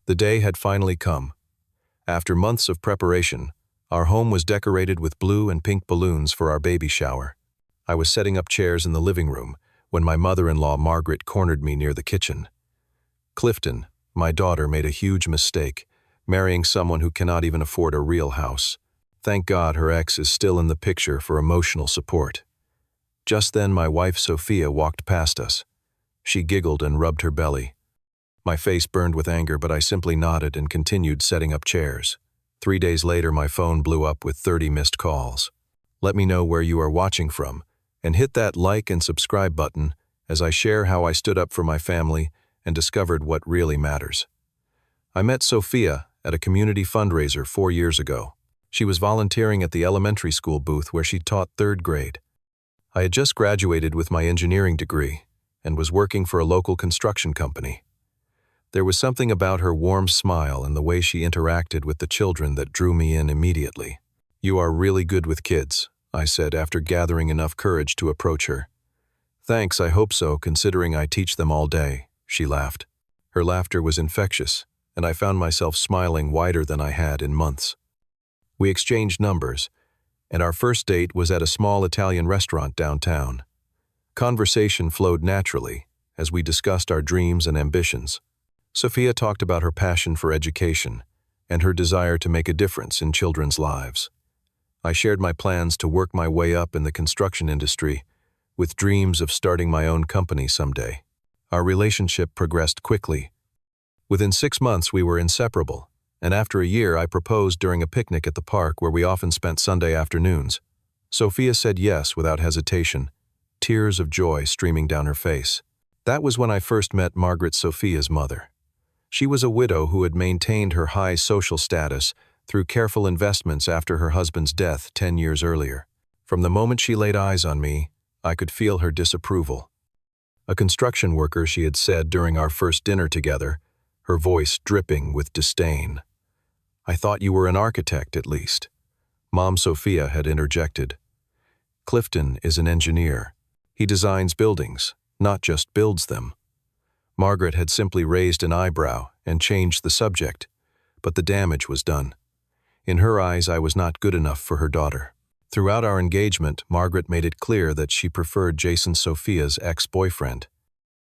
The day had finally come. After months of preparation, our home was decorated with blue and pink balloons for our baby shower. I was setting up chairs in the living room when my mother-in-law Margaret cornered me near the kitchen. "Clifton, my daughter made a huge mistake, marrying someone who cannot even afford a real house. Thank God her ex is still in the picture for emotional support." Just then my wife Sophia walked past us. She giggled and rubbed her belly. My face burned with anger, but I simply nodded and continued setting up chairs. 3 days later, my phone blew up with 30 missed calls. Let me know where you are watching from, and hit that like and subscribe button as I share how I stood up for my family and discovered what really matters. I met Sophia at a community fundraiser 4 years ago. She was volunteering at the elementary school booth where she taught 3rd grade. I had just graduated with my engineering degree and was working for a local construction company. There was something about her warm smile and the way she interacted with the children that drew me in immediately. "You are really good with kids," I said after gathering enough courage to approach her. "Thanks, I hope so, considering I teach them all day," she laughed. Her laughter was infectious, and I found myself smiling wider than I had in months. We exchanged numbers, and our first date was at a small Italian restaurant downtown. Conversation flowed naturally as we discussed our dreams and ambitions. Sophia talked about her passion for education and her desire to make a difference in children's lives. I shared my plans to work my way up in the construction industry, with dreams of starting my own company someday. Our relationship progressed quickly. Within 6 months, we were inseparable, and after a year, I proposed during a picnic at the park where we often spent Sunday afternoons. Sophia said yes without hesitation, tears of joy streaming down her face. That was when I first met Margaret, Sophia's mother. She was a widow who had maintained her high social status through careful investments after her husband's death 10 years earlier. From the moment she laid eyes on me, I could feel her disapproval. A construction worker, she had said during our first dinner together, her voice dripping with disdain. "I thought you were an architect, at least." Mom Sophia had interjected. "Clifton is an engineer. He designs buildings, not just builds them." Margaret had simply raised an eyebrow and changed the subject, but the damage was done. In her eyes, I was not good enough for her daughter. Throughout our engagement, Margaret made it clear that she preferred Jason, Sophia's ex-boyfriend.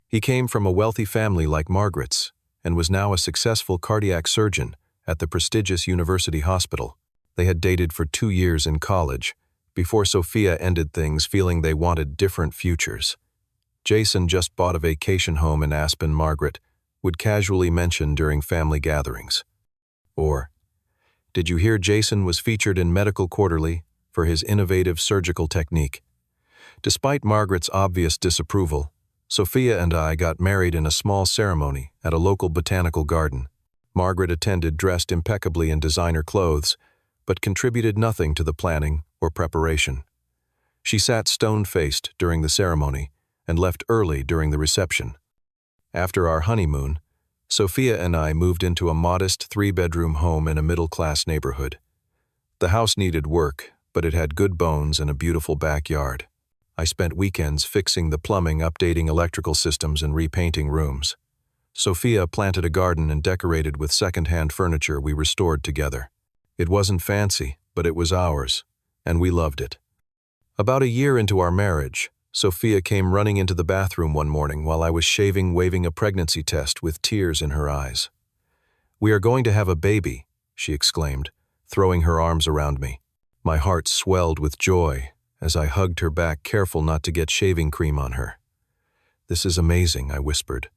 He came from a wealthy family like Margaret's and was now a successful cardiac surgeon at the prestigious university hospital. They had dated for 2 years in college before Sophia ended things, feeling they wanted different futures. Jason just bought a vacation home in Aspen, Margaret would casually mention during family gatherings. Or, "Did you hear Jason was featured in Medical Quarterly for his innovative surgical technique?" Despite Margaret's obvious disapproval, Sophia and I got married in a small ceremony at a local botanical garden. Margaret attended dressed impeccably in designer clothes, but contributed nothing to the planning or preparation. She sat stone-faced during the ceremony and left early during the reception. After our honeymoon, Sophia and I moved into a modest 3-bedroom home in a middle-class neighborhood. The house needed work, but it had good bones and a beautiful backyard. I spent weekends fixing the plumbing, updating electrical systems, and repainting rooms. Sophia planted a garden and decorated with second-hand furniture we restored together. It wasn't fancy, but it was ours, and we loved it. About a year into our marriage, Sophia came running into the bathroom one morning while I was shaving, waving a pregnancy test with tears in her eyes. "We are going to have a baby," she exclaimed, throwing her arms around me. My heart swelled with joy as I hugged her back, careful not to get shaving cream on her. "This is amazing," I whispered,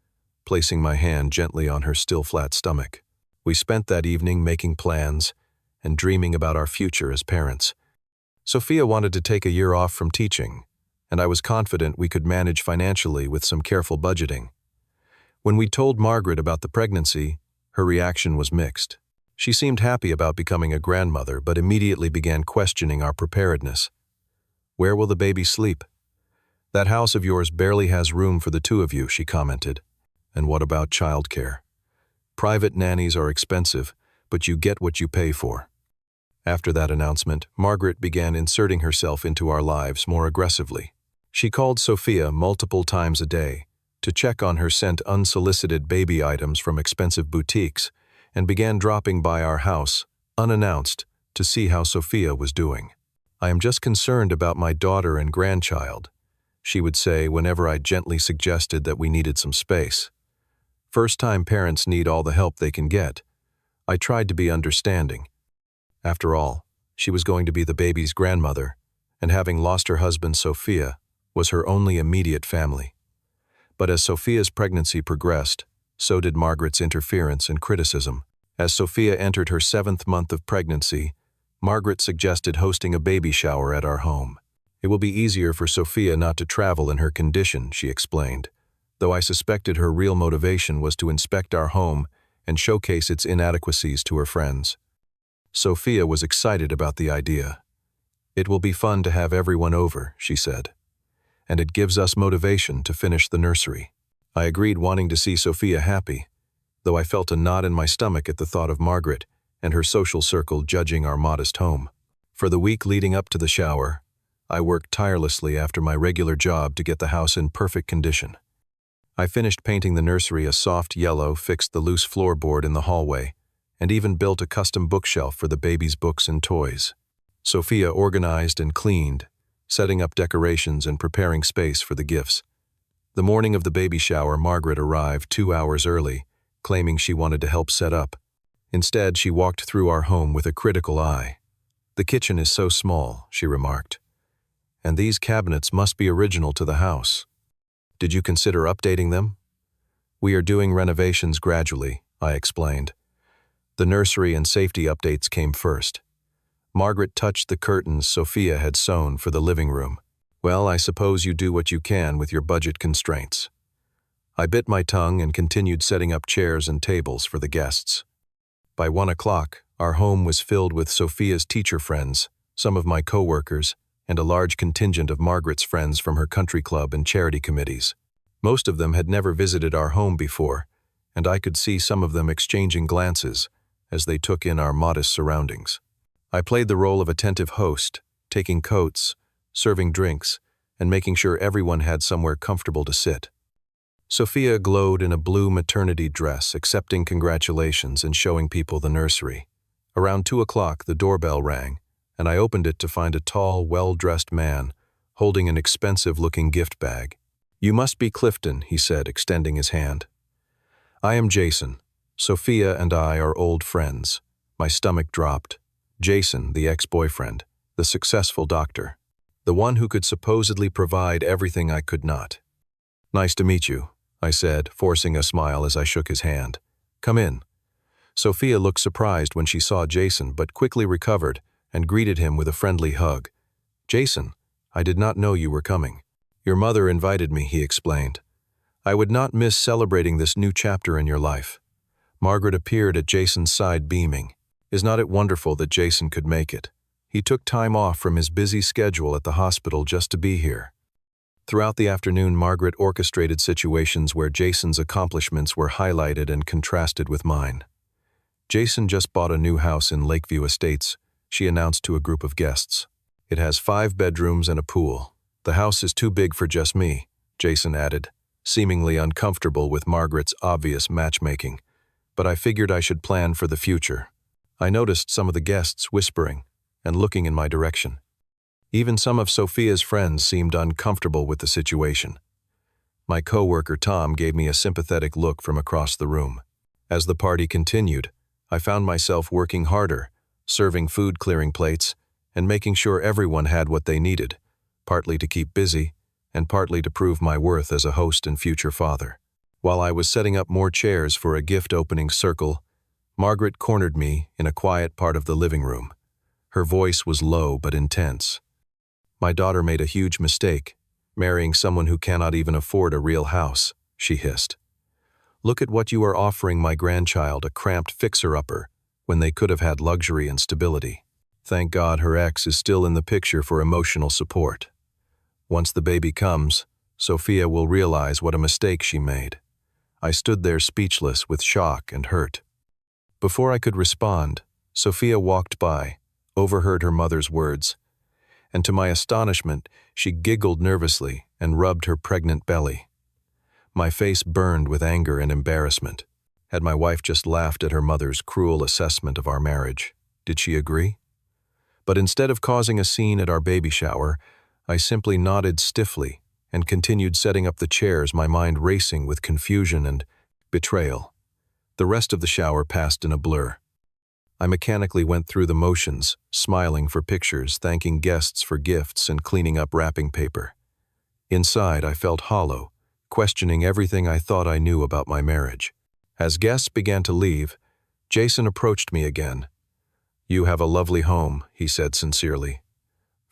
placing my hand gently on her still flat stomach. We spent that evening making plans and dreaming about our future as parents. Sophia wanted to take a year off from teaching, and I was confident we could manage financially with some careful budgeting. When we told Margaret about the pregnancy, her reaction was mixed. She seemed happy about becoming a grandmother, but immediately began questioning our preparedness. "Where will the baby sleep?" "That house of yours barely has room for the 2 of you," she commented. "And what about childcare? Private nannies are expensive, but you get what you pay for." After that announcement, Margaret began inserting herself into our lives more aggressively. She called Sophia multiple times a day to check on her, sent unsolicited baby items from expensive boutiques, and began dropping by our house, unannounced, to see how Sophia was doing. "I am just concerned about my daughter and grandchild," she would say whenever I gently suggested that we needed some space. First-time parents need all the help they can get. I tried to be understanding. After all, she was going to be the baby's grandmother, and having lost her husband Sophia was her only immediate family. But as Sophia's pregnancy progressed, so did Margaret's interference and criticism. As Sophia entered her 7th month of pregnancy, Margaret suggested hosting a baby shower at our home. "It will be easier for Sophia not to travel in her condition," she explained, though I suspected her real motivation was to inspect our home and showcase its inadequacies to her friends. Sophia was excited about the idea. "It will be fun to have everyone over," she said, "and it gives us motivation to finish the nursery." I agreed, wanting to see Sophia happy, though I felt a knot in my stomach at the thought of Margaret and her social circle judging our modest home. For the week leading up to the shower, I worked tirelessly after my regular job to get the house in perfect condition. I finished painting the nursery a soft yellow, fixed the loose floorboard in the hallway, and even built a custom bookshelf for the baby's books and toys. Sophia organized and cleaned, setting up decorations and preparing space for the gifts. The morning of the baby shower, Margaret arrived 2 hours early, claiming she wanted to help set up. Instead, she walked through our home with a critical eye. "The kitchen is so small," she remarked, "and these cabinets must be original to the house. Did you consider updating them?" "We are doing renovations gradually," I explained. The nursery and safety updates came first. Margaret touched the curtains Sophia had sewn for the living room. "Well, I suppose you do what you can with your budget constraints." I bit my tongue and continued setting up chairs and tables for the guests. By 1 o'clock, our home was filled with Sophia's teacher friends, some of my co-workers, and a large contingent of Margaret's friends from her country club and charity committees. Most of them had never visited our home before, and I could see some of them exchanging glances as they took in our modest surroundings. I played the role of attentive host, taking coats, serving drinks, and making sure everyone had somewhere comfortable to sit. Sophia glowed in a blue maternity dress, accepting congratulations and showing people the nursery. Around 2 o'clock, the doorbell rang, and I opened it to find a tall, well-dressed man holding an expensive-looking gift bag. "You must be Clifton," he said, extending his hand. "I am Jason. Sophia and I are old friends." My stomach dropped. Jason, the ex-boyfriend, the successful doctor, the one who could supposedly provide everything I could not. "Nice to meet you," I said, forcing a smile as I shook his hand. "Come in." Sophia looked surprised when she saw Jason, but quickly recovered and greeted him with a friendly hug. "Jason, I did not know you were coming." "Your mother invited me," he explained. "I would not miss celebrating this new chapter in your life." Margaret appeared at Jason's side, beaming. Is not it wonderful that Jason could make it? He took time off from his busy schedule at the hospital just to be here. Throughout the afternoon, Margaret orchestrated situations where Jason's accomplishments were highlighted and contrasted with mine. "Jason just bought a new house in Lakeview Estates," she announced to a group of guests. "It has 5 bedrooms and a pool. The house is too big for just me," Jason added, seemingly uncomfortable with Margaret's obvious matchmaking. But I figured I should plan for the future. I noticed some of the guests whispering and looking in my direction. Even some of Sophia's friends seemed uncomfortable with the situation. My co-worker Tom gave me a sympathetic look from across the room. As the party continued, I found myself working harder, serving food, clearing plates, and making sure everyone had what they needed, partly to keep busy and partly to prove my worth as a host and future father. While I was setting up more chairs for a gift-opening circle, Margaret cornered me in a quiet part of the living room. Her voice was low but intense. "My daughter made a huge mistake, marrying someone who cannot even afford a real house," she hissed. "Look at what you are offering my grandchild, a cramped fixer-upper, when they could have had luxury and stability." Thank God her ex is still in the picture for emotional support. Once the baby comes, Sophia will realize what a mistake she made. I stood there speechless with shock and hurt. Before I could respond, Sophia walked by, overheard her mother's words, and to my astonishment, she giggled nervously and rubbed her pregnant belly. My face burned with anger and embarrassment. Had my wife just laughed at her mother's cruel assessment of our marriage? Did she agree? But instead of causing a scene at our baby shower, I simply nodded stiffly and continued setting up the chairs, my mind racing with confusion and betrayal. The rest of the shower passed in a blur. I mechanically went through the motions, smiling for pictures, thanking guests for gifts, and cleaning up wrapping paper. Inside, I felt hollow, questioning everything I thought I knew about my marriage. As guests began to leave, Jason approached me again. "You have a lovely home," he said sincerely.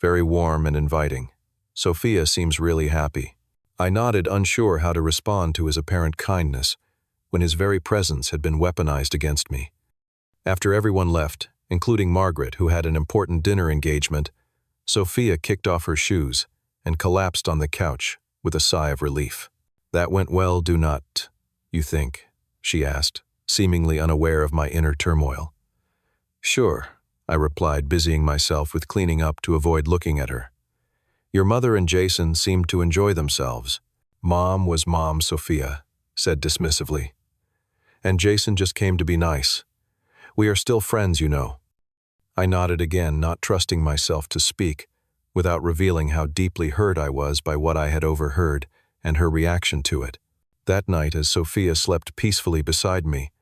"Very warm and inviting. Sophia seems really happy." I nodded, unsure how to respond to his apparent kindness, when his very presence had been weaponized against me. After everyone left, including Margaret, who had an important dinner engagement, Sophia kicked off her shoes and collapsed on the couch with a sigh of relief. "That went well, do not, you think?" she asked, seemingly unaware of my inner turmoil. "Sure," I replied, busying myself with cleaning up to avoid looking at her. "Your mother and Jason seemed to enjoy themselves." "Mom was Mom," Sophia said dismissively. "And Jason just came to be nice. We are still friends, you know." I nodded again, not trusting myself to speak, without revealing how deeply hurt I was by what I had overheard and her reaction to it. That night, as Sophia slept peacefully beside me,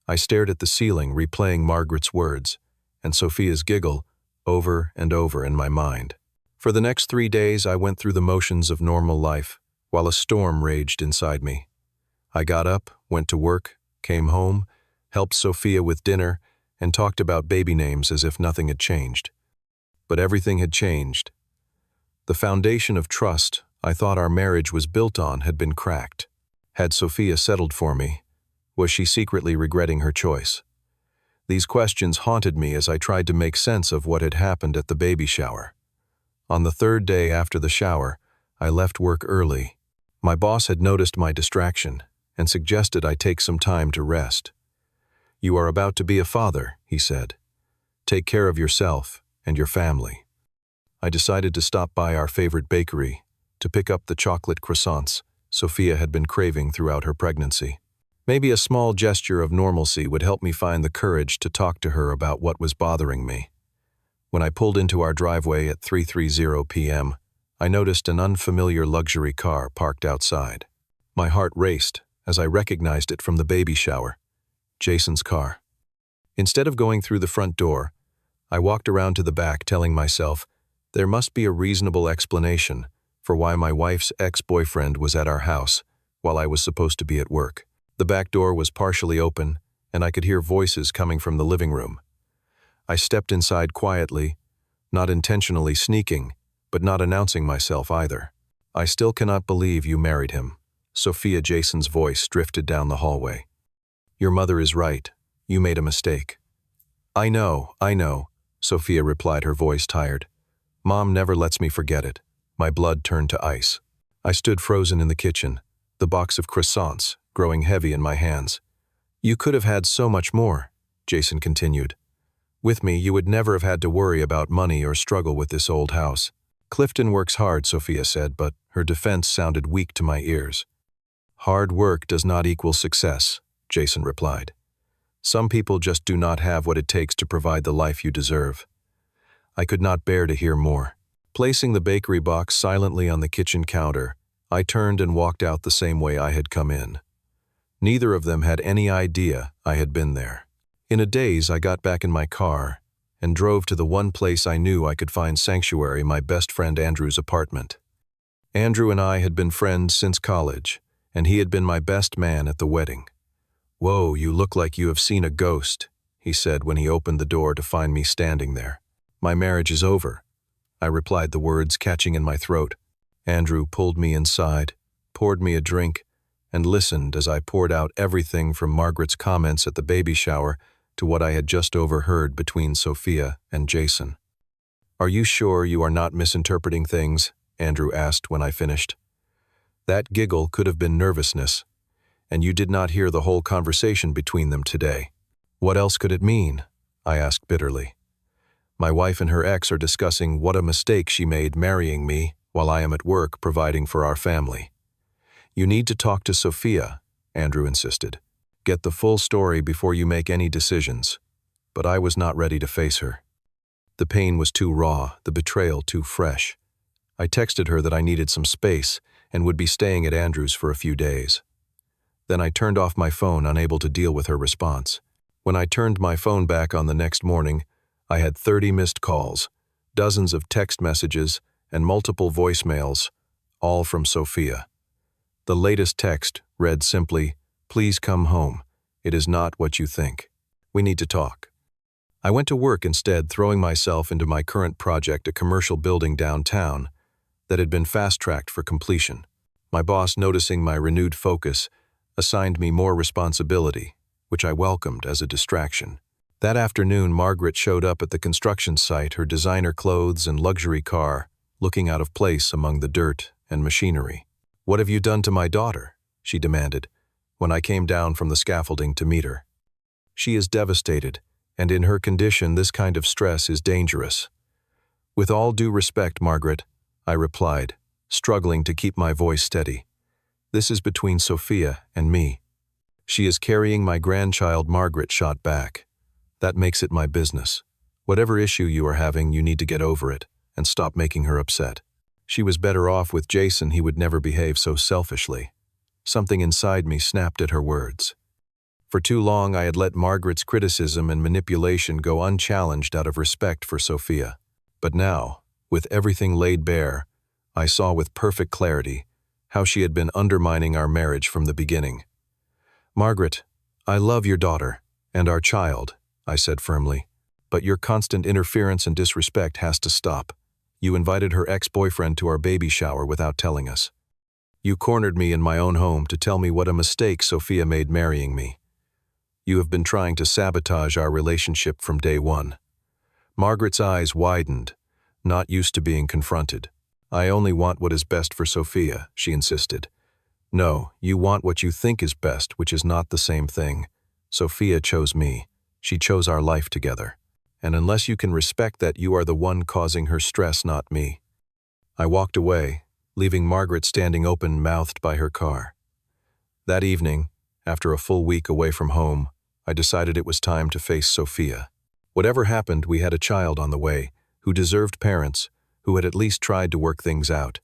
I stared at the ceiling, replaying Margaret's words and Sophia's giggle over and over in my mind. For the next 3 days, I went through the motions of normal life, while a storm raged inside me. I got up, went to work, came home, helped Sophia with dinner, and talked about baby names as if nothing had changed. But everything had changed. The foundation of trust I thought our marriage was built on had been cracked. Had Sophia settled for me? Was she secretly regretting her choice? These questions haunted me as I tried to make sense of what had happened at the baby shower. On the 3rd day after the shower, I left work early. My boss had noticed my distraction and suggested I take some time to rest. "You are about to be a father," he said. "Take care of yourself and your family." I decided to stop by our favorite bakery to pick up the chocolate croissants Sophia had been craving throughout her pregnancy. Maybe a small gesture of normalcy would help me find the courage to talk to her about what was bothering me. When I pulled into our driveway at 3:30 p.m., I noticed an unfamiliar luxury car parked outside. My heart raced as I recognized it from the baby shower. Jason's car. Instead of going through the front door, I walked around to the back, telling myself there must be a reasonable explanation for why my wife's ex-boyfriend was at our house while I was supposed to be at work. The back door was partially open, and I could hear voices coming from the living room. I stepped inside quietly, not intentionally sneaking, but not announcing myself either. "I still cannot believe you married him." Sophia Jason's voice drifted down the hallway. "Your mother is right. You made a mistake." I know," Sophia replied, her voice tired. "Mom never lets me forget it." My blood turned to ice. I stood frozen in the kitchen, the box of croissants growing heavy in my hands. "You could have had so much more," Jason continued. "With me, you would never have had to worry about money or struggle with this old house." "Clifton works hard," Sophia said, but her defense sounded weak to my ears. "Hard work does not equal success," Jason replied. "Some people just do not have what it takes to provide the life you deserve." I could not bear to hear more. Placing the bakery box silently on the kitchen counter, I turned and walked out the same way I had come in. Neither of them had any idea I had been there. In a daze, I got back in my car and drove to the one place I knew I could find sanctuary, my best friend Andrew's apartment. Andrew and I had been friends since college, and he had been my best man at the wedding. "Whoa, you look like you have seen a ghost," he said when he opened the door to find me standing there. "My marriage is over," I replied, the words catching in my throat. Andrew pulled me inside, poured me a drink, and listened as I poured out everything from Margaret's comments at the baby shower to what I had just overheard between Sophia and Jason. "Are you sure you are not misinterpreting things?" Andrew asked when I finished. "That giggle could have been nervousness, and you did not hear the whole conversation between them today." "What else could it mean?" I asked bitterly. "My wife and her ex are discussing what a mistake she made marrying me while I am at work providing for our family." "You need to talk to Sophia," Andrew insisted. Get the full story before you make any decisions. But I was not ready to face her. The pain was too raw, the betrayal too fresh. I texted her that I needed some space and would be staying at Andrew's for a few days. Then I turned off my phone, unable to deal with her response. When I turned my phone back on the next morning, I had 30 missed calls, dozens of text messages, and multiple voicemails, all from Sophia. The latest text read simply, "Please come home. It is not what you think. We need to talk." I went to work instead, throwing myself into my current project, a commercial building downtown that had been fast-tracked for completion. My boss, noticing my renewed focus, assigned me more responsibility, which I welcomed as a distraction. That afternoon, Margaret showed up at the construction site, her designer clothes and luxury car, looking out of place among the dirt and machinery. "What have you done to my daughter?" she demanded, when I came down from the scaffolding to meet her. "She is devastated, and in her condition, this kind of stress is dangerous." "With all due respect, Margaret," I replied, struggling to keep my voice steady. "This is between Sophia and me. She is carrying my grandchild," Margaret shot back. "That makes it my business. Whatever issue you are having, you need to get over it and stop making her upset. She was better off with Jason. He would never behave so selfishly." Something inside me snapped at her words. For too long, I had let Margaret's criticism and manipulation go unchallenged out of respect for Sophia. But now, with everything laid bare, I saw with perfect clarity how she had been undermining our marriage from the beginning. "Margaret, I love your daughter and our child," I said firmly, "but your constant interference and disrespect has to stop. You invited her ex-boyfriend to our baby shower without telling us. You cornered me in my own home to tell me what a mistake Sophia made marrying me. You have been trying to sabotage our relationship from day one." Margaret's eyes widened, not used to being confronted. "I only want what is best for Sophia," she insisted. "No, you want what you think is best, which is not the same thing. Sophia chose me. She chose our life together. And unless you can respect that, you are the one causing her stress, not me." I walked away, leaving Margaret standing open-mouthed by her car. That evening, after a full week away from home, I decided it was time to face Sophia. Whatever happened, we had a child on the way who deserved parents who had at least tried to work things out.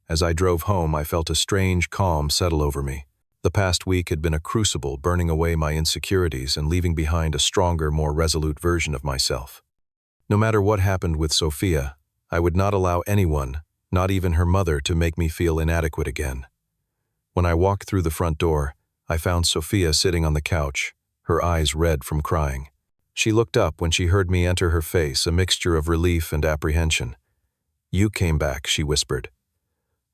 As I drove home, I felt a strange calm settle over me. The past week had been a crucible, burning away my insecurities and leaving behind a stronger, more resolute version of myself. No matter what happened with Sophia, I would not allow anyone, not even her mother, to make me feel inadequate again. When I walked through the front door, I found Sophia sitting on the couch, her eyes red from crying. She looked up when she heard me enter, her face a mixture of relief and apprehension. "You came back," she whispered.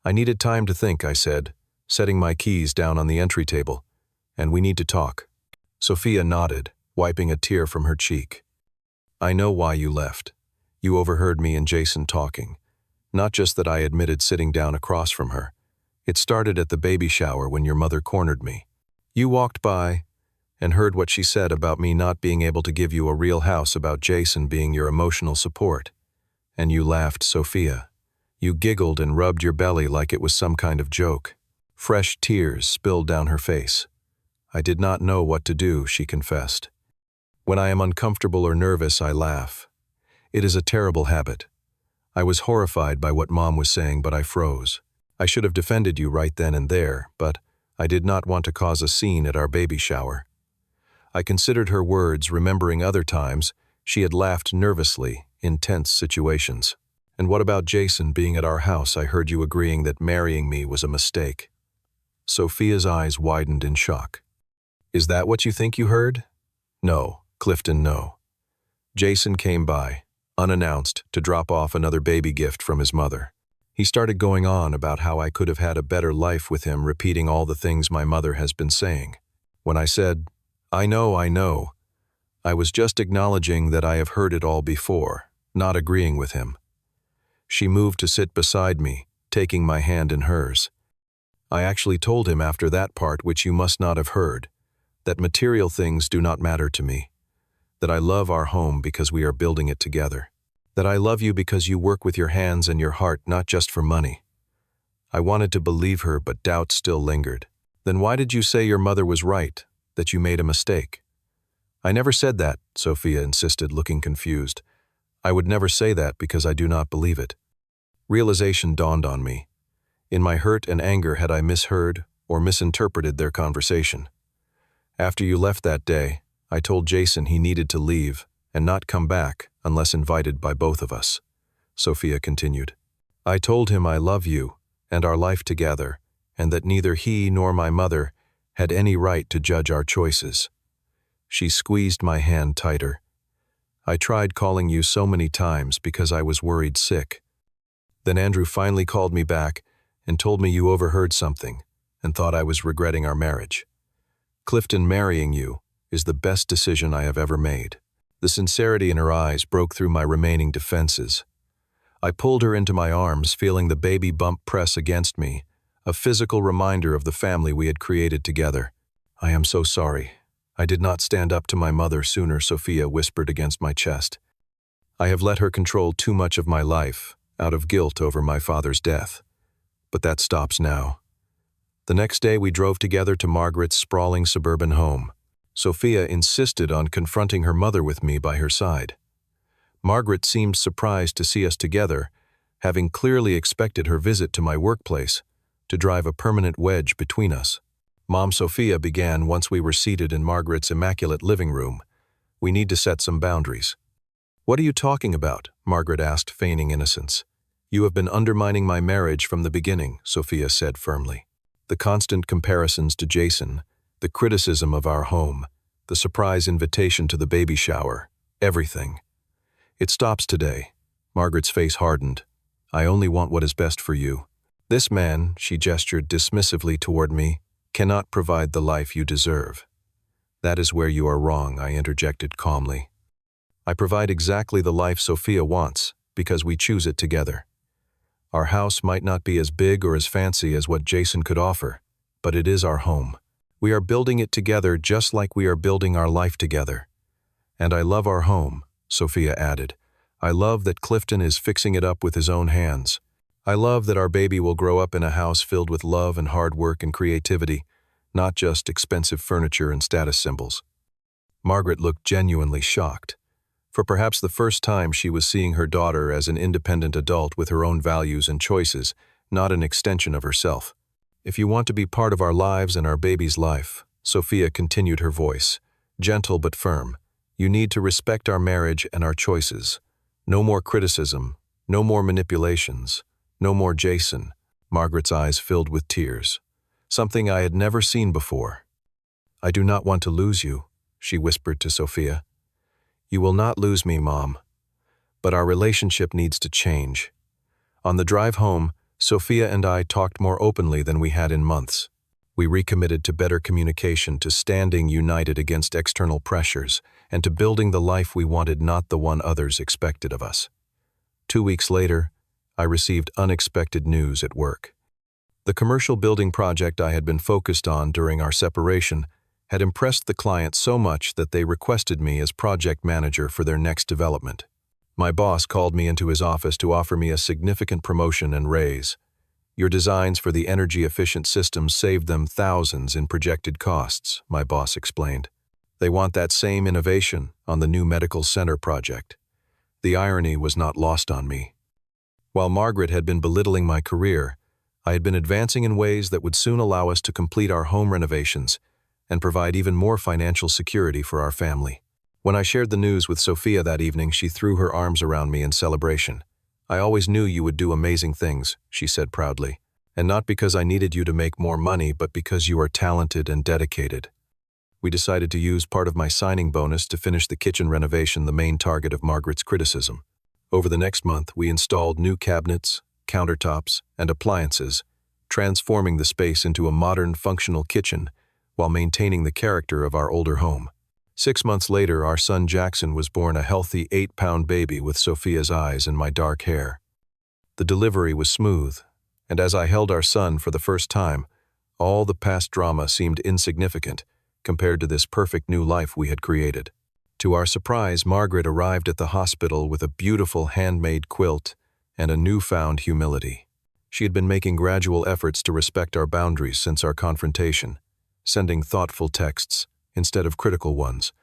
"I needed time to think," I said, setting my keys down on the entry table. "And we need to talk." Sophia nodded, wiping a tear from her cheek. "I know why you left. You overheard me and Jason talking. Not just that," I admitted, sitting down across from her. "It started at the baby shower when your mother cornered me. You walked by and heard what she said about me not being able to give you a real house, about Jason being your emotional support. And you laughed, Sophia. You giggled and rubbed your belly like it was some kind of joke." Fresh tears spilled down her face. "I did not know what to do," she confessed. "When I am uncomfortable or nervous, I laugh. It is a terrible habit. I was horrified by what Mom was saying, but I froze. I should have defended you right then and there, but I did not want to cause a scene at our baby shower." I considered her words, remembering other times she had laughed nervously in tense situations. "And what about Jason being at our house? I heard you agreeing that marrying me was a mistake." Sophia's eyes widened in shock. "Is that what you think you heard?" "No, Clifton, no. Jason came by, unannounced, to drop off another baby gift from his mother. He started going on about how I could have had a better life with him, repeating all the things my mother has been saying. When I said, I know, I was just acknowledging that I have heard it all before, not agreeing with him." She moved to sit beside me, taking my hand in hers. "I actually told him after that part, which you must not have heard, that material things do not matter to me, that I love our home because we are building it together, that I love you because you work with your hands and your heart, not just for money." I wanted to believe her, but doubt still lingered. "Then why did you say your mother was right? that you made a mistake." "I never said that," Sophia insisted, looking confused. "I would never say that because I do not believe it." Realization dawned on me. In my hurt and anger, had I misheard or misinterpreted their conversation? "After you left that day, I told Jason he needed to leave and not come back unless invited by both of us," Sophia continued. "I told him I love you and our life together, and that neither he nor my mother had any right to judge our choices." She squeezed my hand tighter. "I tried calling you so many times because I was worried sick. Then Andrew finally called me back and told me you overheard something and thought I was regretting our marriage. Clifton marrying you is the best decision I have ever made." The sincerity in her eyes broke through my remaining defenses. I pulled her into my arms, feeling the baby bump press against me, a physical reminder of the family we had created together. "I am so sorry. I did not stand up to my mother sooner," Sophia whispered against my chest. "I have let her control too much of my life, out of guilt over my father's death. But that stops now." The next day we drove together to Margaret's sprawling suburban home. Sophia insisted on confronting her mother with me by her side. Margaret seemed surprised to see us together, having clearly expected her visit to my workplace to drive a permanent wedge between us. Mom, Sophia began once we were seated in Margaret's immaculate living room. "We need to set some boundaries." "What are you talking about?" Margaret asked, feigning innocence. "You have been undermining my marriage from the beginning," Sophia said firmly. "The constant comparisons to Jason, the criticism of our home, the surprise invitation to the baby shower, everything. It stops today." Margaret's face hardened. "I only want what is best for you. This man," she gestured dismissively toward me, "cannot provide the life you deserve." "That is where you are wrong," I interjected calmly. "I provide exactly the life Sophia wants, because we choose it together. Our house might not be as big or as fancy as what Jason could offer, but it is our home. We are building it together just like we are building our life together. And I love our home," Sophia added. "I love that Clifton is fixing it up with his own hands. I love that our baby will grow up in a house filled with love and hard work and creativity, not just expensive furniture and status symbols." Margaret looked genuinely shocked. For perhaps the first time, she was seeing her daughter as an independent adult with her own values and choices, not an extension of herself. "If you want to be part of our lives and our baby's life," Sophia continued, her voice gentle but firm, "you need to respect our marriage and our choices. No more criticism, no more manipulations, no more Jason." Margaret's eyes filled with tears, something I had never seen before. "I do not want to lose you," she whispered to Sophia. "You will not lose me, Mom. But our relationship needs to change." On the drive home, Sophia and I talked more openly than we had in months. We recommitted to better communication, to standing united against external pressures, and to building the life we wanted, not the one others expected of us. 2 weeks later, I received unexpected news at work. The commercial building project I had been focused on during our separation had impressed the client so much that they requested me as project manager for their next development. My boss called me into his office to offer me a significant promotion and raise. "Your designs for the energy-efficient systems saved them thousands in projected costs," my boss explained. "They want that same innovation on the new medical center project." The irony was not lost on me. While Margaret had been belittling my career, I had been advancing in ways that would soon allow us to complete our home renovations and provide even more financial security for our family. When I shared the news with Sophia that evening, she threw her arms around me in celebration. "I always knew you would do amazing things," she said proudly. "And not because I needed you to make more money, but because you are talented and dedicated." We decided to use part of my signing bonus to finish the kitchen renovation, the main target of Margaret's criticism. Over the next month, we installed new cabinets, countertops, and appliances, transforming the space into a modern, functional kitchen while maintaining the character of our older home. 6 months later, our son Jackson was born, a healthy 8-pound baby with Sophia's eyes and my dark hair. The delivery was smooth, and as I held our son for the first time, all the past drama seemed insignificant compared to this perfect new life we had created. To our surprise, Margaret arrived at the hospital with a beautiful handmade quilt and a newfound humility. She had been making gradual efforts to respect our boundaries since our confrontation, sending thoughtful texts, instead of critical ones,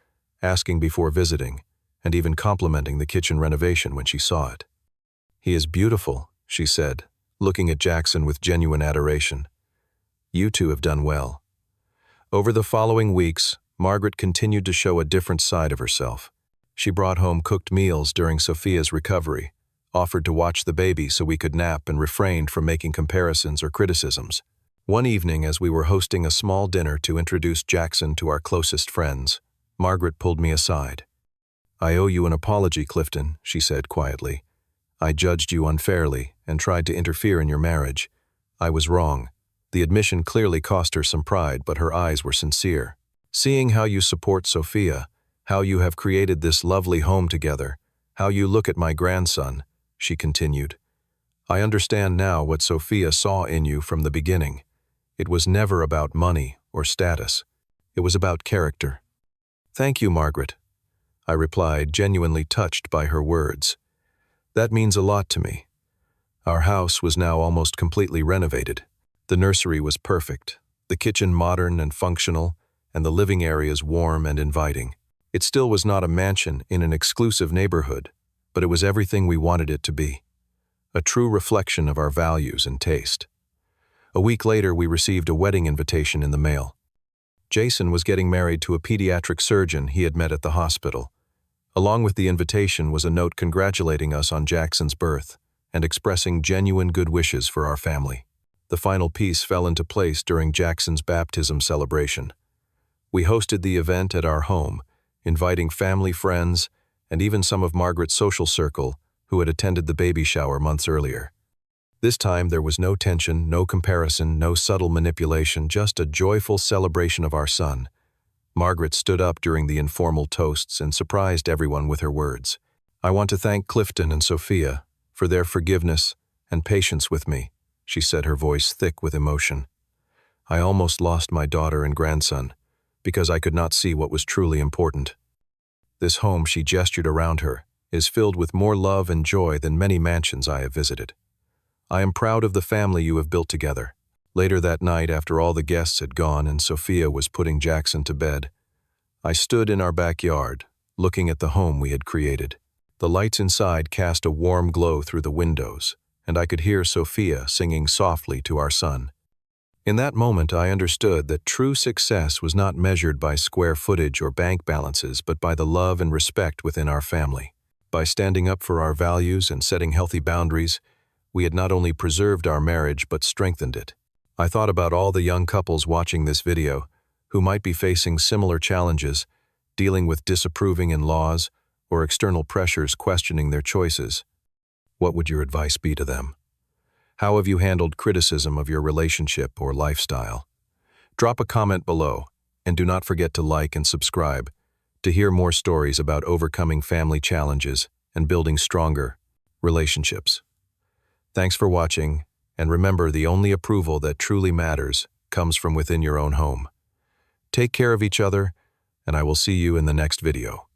asking before visiting, and even complimenting the kitchen renovation when she saw it. "He is beautiful," she said, looking at Jackson with genuine adoration. "You two have done well." Over the following weeks, Margaret continued to show a different side of herself. She brought home cooked meals during Sophia's recovery, offered to watch the baby so we could nap, and refrained from making comparisons or criticisms. One evening, as we were hosting a small dinner to introduce Jackson to our closest friends, Margaret pulled me aside. "I owe you an apology, Clifton," she said quietly. "I judged you unfairly and tried to interfere in your marriage. I was wrong." The admission clearly cost her some pride, but her eyes were sincere. "Seeing how you support Sophia, how you have created this lovely home together, how you look at my grandson," she continued, "I understand now what Sophia saw in you from the beginning. It was never about money or status. It was about character." "Thank you, Margaret," I replied, genuinely touched by her words. "That means a lot to me." Our house was now almost completely renovated. The nursery was perfect, the kitchen modern and functional, and the living areas warm and inviting. It still was not a mansion in an exclusive neighborhood, but it was everything we wanted it to be. A true reflection of our values and taste. A week later, we received a wedding invitation in the mail. Jason was getting married to a pediatric surgeon he had met at the hospital. Along with the invitation was a note congratulating us on Jackson's birth and expressing genuine good wishes for our family. The final piece fell into place during Jackson's baptism celebration. We hosted the event at our home, inviting family, friends, and even some of Margaret's social circle who had attended the baby shower months earlier. This time there was no tension, no comparison, no subtle manipulation, just a joyful celebration of our son. Margaret stood up during the informal toasts and surprised everyone with her words. "I want to thank Clifton and Sophia for their forgiveness and patience with me," she said, her voice thick with emotion. "I almost lost my daughter and grandson because I could not see what was truly important. This home," she gestured around her, "is filled with more love and joy than many mansions I have visited. I am proud of the family you have built together." Later that night, after all the guests had gone and Sophia was putting Jackson to bed, I stood in our backyard, looking at the home we had created. The lights inside cast a warm glow through the windows, and I could hear Sophia singing softly to our son. In that moment, I understood that true success was not measured by square footage or bank balances, but by the love and respect within our family. By standing up for our values and setting healthy boundaries, we had not only preserved our marriage but strengthened it. I thought about all the young couples watching this video who might be facing similar challenges, dealing with disapproving in-laws or external pressures questioning their choices. What would your advice be to them? How have you handled criticism of your relationship or lifestyle? Drop a comment below, and do not forget to like and subscribe to hear more stories about overcoming family challenges and building stronger relationships. Thanks for watching, and remember, the only approval that truly matters comes from within your own home. Take care of each other, and I will see you in the next video.